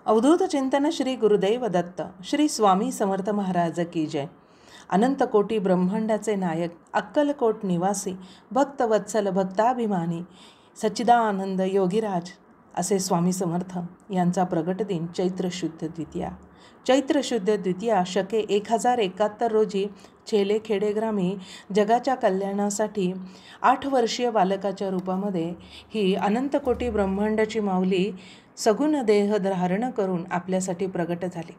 अवधूत चिंतन श्री गुरुदेव दत्त श्री स्वामी समर्थ महाराज की जय. अनंत कोटी ब्रह्मांडाचे नायक, अक्कलकोट निवासी, भक्तवत्सल भक्ताभिमानी, सच्चिदानंद योगीराज असे स्वामी समर्थ यांचा प्रगट दिन चैत्र शुद्ध द्वितीया. चैत्र शुद्ध द्वितीया शके 1071 रोजी छेले ग्रामी जगाच्या कल्याणासाठी 8 वर्षीय बालकाच्या रूपामध्ये ही अनंत कोटी ब्रह्मांडाची माऊली सगुण देह धारण करून आपल्यासाठी प्रगट झाली.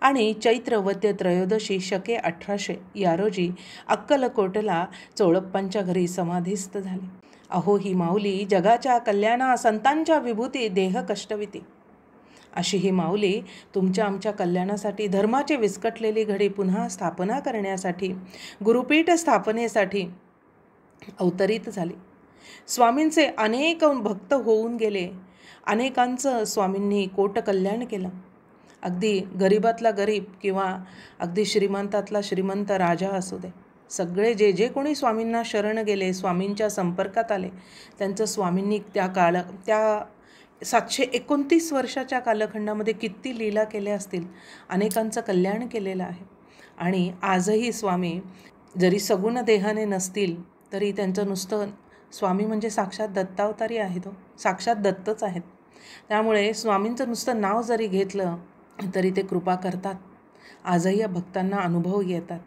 आणि चैत्र वद्य त्रयोदशी शके 1800 या रोजी अक्कलकोटला चोळप्पांच्या घरी समाधीस्थ झाली. अहो, ही माऊली जगाच्या कल्याणा संतांच्या विभूती देह कष्टविती. अशी ही माऊली तुमच्या आमच्या कल्याणासाठी, धर्माची विस्कटलेली घडी पुन्हा स्थापना करण्यासाठी, गुरुपीठ स्थापनेसाठी अवतरित झाली. स्वामींचे अनेक भक्त होऊन गेले. अनेकांचं स्वामींनी कोट कल्याण केलं. अगदी गरीबातला गरीब किंवा अगदी श्रीमंतातला श्रीमंत राजा असू दे, सगळे जे कोणी स्वामींना शरण गेले, स्वामींच्या संपर्कात आले, त्यांचं स्वामींनी त्या 729 वर्षाच्या कालखंडामध्ये किती लीला केल्या असतील, अनेकांचं कल्याण केलेलं आहे. आणि आजही स्वामी जरी सगुण देहाने नसतील तरी त्यांचं नुसतं स्वामी म्हणजे साक्षात दत्तावतारी आहेत, साक्षात दत्तच आहेत. त्यामुळे स्वामींचं नुसतं नाव जरी घेतलं तरी ते कृपा करतात. आजही या भक्तांना अनुभव येतात.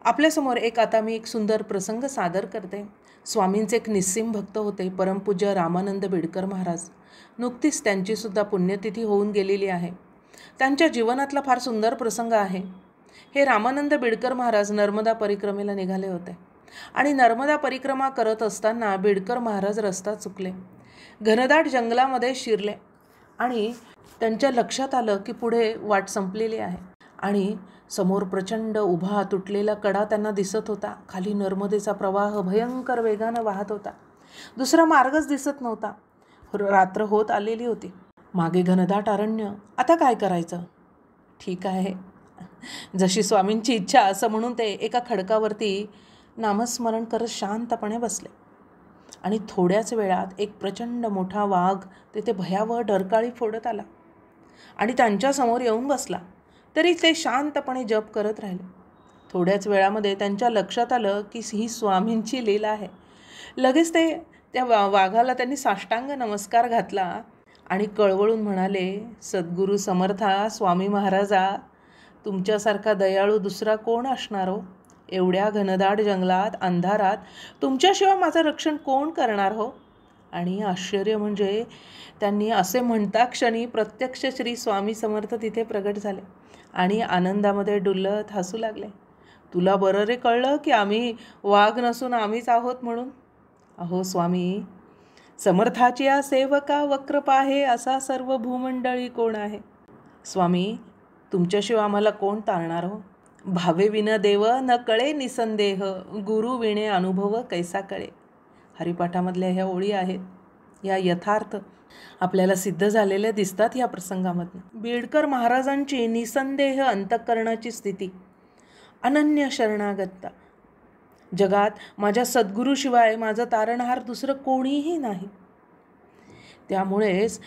आपल्यासमोर आता मी एक सुंदर प्रसंग सादर करते. स्वामींचे एक निस्सीम भक्त होते, परमपूज्य रामानंद बिडकर महाराज. नुकतीच त्यांचीसुद्धा पुण्यतिथी होऊन गेलेली आहे. त्यांच्या जीवनातला फार सुंदर प्रसंग आहे. हे रामानंद बिडकर महाराज नर्मदा परिक्रमेला निघाले होते आणि नर्मदा परिक्रमा करत असताना बिडकर महाराज रस्ता चुकले, घनदाट जंगलामध्ये शिरले आणि त्यांच्या लक्षात आलं की पुढे वाट संपलेली आहे आणि समोर प्रचंड उभा तुटलेला कडा त्यांना दिसत होता. खाली नर्मदेचा प्रवाह भयंकर वेगानं वाहत होता. दुसरा मार्गच दिसत नव्हता. रात्र होत आलेली होती. मागे घनदाट अरण्य. आता काय करायचं? ठीक आहे, जशी स्वामींची इच्छा असं म्हणून ते एका खडकावरती नामस्मरण करत शांतपणे बसले. आणि थोड्याच वेळात एक प्रचंड मोठा वाघ तिथे भयावह डरकाळी फोडत आला आणि त्यांच्यासमोर येऊन बसला. तरी ते शांतपणे जप करत राहिले. थोड्याच वेळामध्ये त्यांच्या लक्षात आलं की ही स्वामींची लीला आहे. लगेच त्या वाघाला त्यांनी साष्टांग नमस्कार घातला आणि कळवळून म्हणाले, सद्गुरू समर्था स्वामी महाराजा, तुमच्यासारखा दयाळू दुसरा कोण असणार हो? एवढ्या घनदाट जंगलात अंधारात तुमच्याशिवाय माझं रक्षण कोण करणार हो? आणि आश्चर्य म्हणजे त्यांनी असे म्हणता क्षणी प्रत्यक्ष श्री स्वामी समर्थ तिथे प्रगट झाले आणि आनंदामध्ये डुलत हसू लागले. तुला बरं रे कळलं की आम्ही वाघ नसून आम्हीच आहोत म्हणून? अहो स्वामी, समर्थाची या सेवका वक्र पाहे, असा सर्व भूमंडळी कोण आहे? स्वामी, तुमच्याशिवाय आम्हाला कोण तारणार हो? भावे विन देव न कळे निसंदेह, गुरु विणे अनुभव कैसा कळे. हरिपाठामधल्या ह्या ओळी आहेत. या यथार्थ आपल्याला सिद्ध झालेल्या दिसतात या प्रसंगामधून. बिडकर महाराजांची निसंदेह अंतःकरणाची स्थिती, अनन्य शरणागतता. जगात माझ्या सद्गुरूशिवाय माझं तारणहार दुसरं कोणीही नाही. त्यामुळेच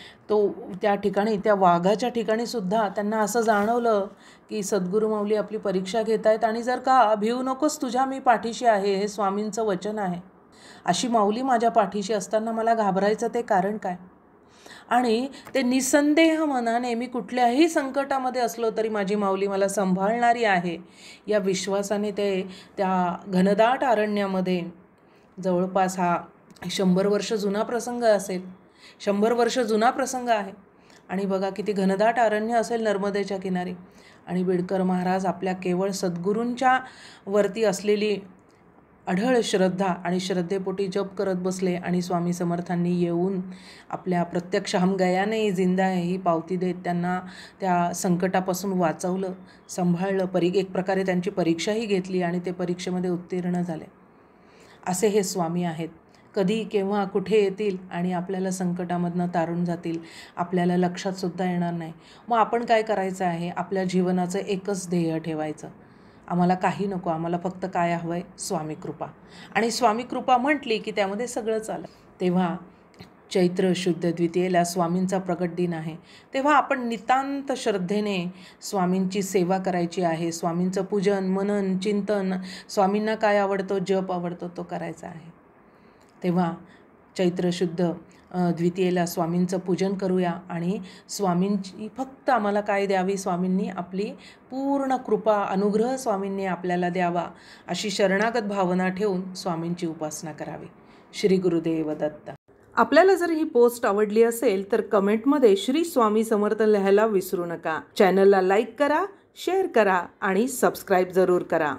त्या ठिकाणी, त्या वाघाच्या ठिकाणी सुद्धा त्यांना असं जाणवलं की सद्गुरू माऊली आपली परीक्षा घेत आहेत आणि जर का भिवू नकोस, तुझ्या मी पाठीशी आहे, हे स्वामींचं वचन आहे. अशी माऊली माझ्या पाठीशी असताना मला घाबरायचं ते कारण काय? आणि ते निसंदेह मनाने मी कुठल्याही संकटामध्ये असलो तरी माझी माऊली मला सांभाळणारी आहे या विश्वासाने ते त्या घनदाट अरण्यामध्ये, जवळपास हा 100 वर्ष जुना प्रसंग असेल, 100 वर्ष जुना प्रसंग आहे. आणि बघा किती घनदाट अरण्य असेल नर्मदेच्या किनारी. आणि बिडकर महाराज आपल्या केवळ सद्गुरूंच्या वरती असलेली अढळ श्रद्धा आणि श्रद्धेपोटी जप करत बसले आणि स्वामी समर्थांनी येऊन आपल्या प्रत्यक्ष हम गया नहीं जिंदा है ही पावती देत त्यांना त्या संकटापासून वाचवलं, सांभाळलं. एक प्रकारे त्यांची परीक्षाही घेतली आणि ते परीक्षेमध्ये उत्तीर्ण झाले. असे हे स्वामी आहेत. कधी केव्हा कुठे येतील आणि आपल्याला संकटामधनं तारून जातील, आपल्याला लक्षातसुद्धा येणार नाही. मग आपण काय करायचं आहे? आपल्या जीवनाचं एकच ध्येय ठेवायचं. आम्हाला काही नको, आम्हाला फक्त काय हवं आहे? स्वामी कृपा. आणि स्वामी कृपा म्हटली की त्यामध्ये सगळंच आलं. तेव्हा चैत्र शुद्ध द्वितीयेला स्वामींचा प्रगट दिन आहे, तेव्हा आपण नितांत श्रद्धेने स्वामींची सेवा करायची आहे. स्वामींचं पूजन, मनन, चिंतन, स्वामींना काय आवडतो, जप आवडतो तो करायचा आहे. तेव्हा चैत्र शुद्ध द्वितीयेला स्वामींचं पूजन करूया आणि स्वामींची फक्त आम्हाला काय द्यावी, स्वामींनी आपली पूर्ण कृपा, अनुग्रह स्वामींनी आपल्याला द्यावा अशी शरणागत भावना ठेवून स्वामींची उपासना करावी. श्री गुरुदेव दत्त. आपल्याला जर ही पोस्ट आवडली असेल तर कमेंटमध्ये श्री स्वामी समर्थ लिहायला विसरू नका. चॅनलला लाईक करा, शेअर करा आणि सबस्क्राईब जरूर करा.